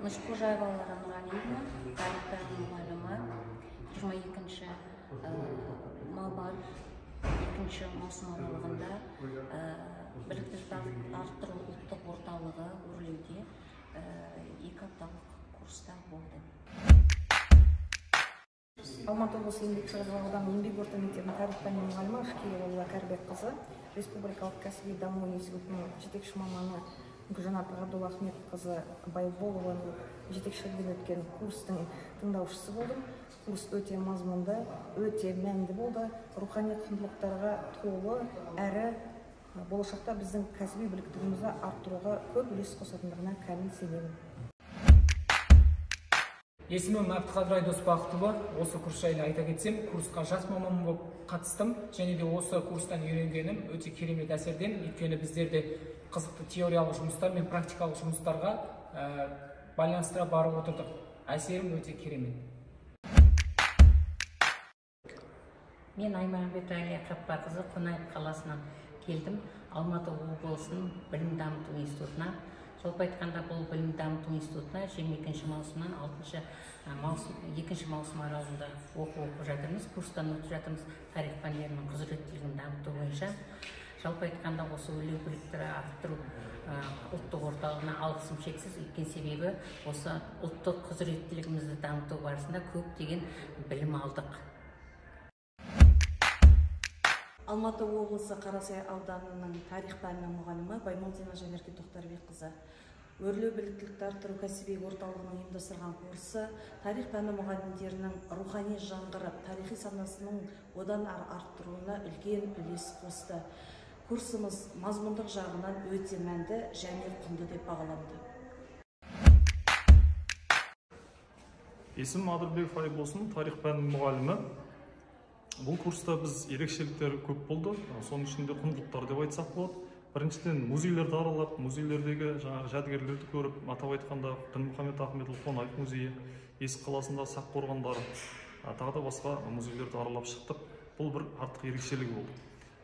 Нышқожаева Лара Нұралиевна, тарих пәнінің мұғалімі, 22-ші мамыр 2 маусым аралығында біліктілікті арттыру ұлттық орталығы Өрлеуде 2 апталық курста болды. Алматы облысы еңбек сіңірген ауданының еңбек орта мектебінің тарих пәнінің мұғалімі Ашкеева Кәрібекқызы, Республикалық кәсіби даму институтының жетекші маманы Гүлжанат Ғабдулахметқызы Байболованың жетекшілігімен өткен курстың тыңдаушысы болдым. Курс өте мазмұнды, өте мәнді болды. Рухани құндылықтарға толы әрі болашақта біздің кәсіби біліктілігімізді арттыруға көп үлес қосатындығына кәміл сенемін. Есімім Әбдіқадыр Айдосбақытұлы. Осы курс жайлы айта кетсем, курсқа жас маман болып қатыстым, және де осы курстан үйренгенім өте керемет әсерден, өйткені біздерде қызықты теориялық жұмыстар мен практикалық жұмыстарға байланыстыра барып отырдық. Әсерім өте керемет. Мен Аймағамбет Әлия Қаппақызы Қонаев қаласынан келдім. Алматы облысының білім дамыту институтына. Жалпы айтқанда бұл білім дамыту институтына 22 маусымнан 2 маусым аралығында оқып жатырмыз. Курстан өтіп жатырмыз тарих пәндерінің құзыреттілігін дамыту бойынша. Жалпы айтқанда осы өрлеу біліктілікті арттыру ұлттық орталығына алғысым шексіз, өйткені себебі осы ұлттық құзыреттілігімізді дамыту барысында көптеген білім алдық. Алматы облысы Қарасай ауданының тарих пәнінің мұғалімі Баймолдина Жанерке Тоқтарбекқызы. Өрлеу біліктілікті арттыру кәсіби орталығының ұйымдастырған курсы тарих пәні мұғалімдерінің рухани жаңғырып, тарихи санасының одан ары арттыруына үлкен үлес қосты. Курсымыз мазмұндық жағынан өте мәнді және құнды деп бағаланды. Есімім Адырбеков Айболсын, тарих пәнінің мұғалімі. Бұл курста біз ерекшеліктері көп болды. Соның ішінде құндылықтар деп айтсақ болады. Біріншіден музейлерді аралап, музейлердегі жаңағы жәдігерлерді көріп, атап айтқанда Дінмұхамед Ахметұлы Қонаев музейі, Есік қаласында сақ қорғандары, тағы да басқа музейлерді аралап шықтық. Бұл бір артық ерекшелігі болды.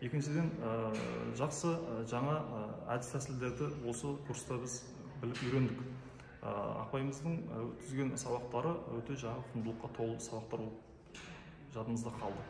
Екіншіден, жақсы жаңа әдіс тәсілдерді осы курста біз біліп үйрендік. Апайымыздың өткізген сабақтары өте жаңа құндылыққа толы сабақтар болып жадымызда қалды.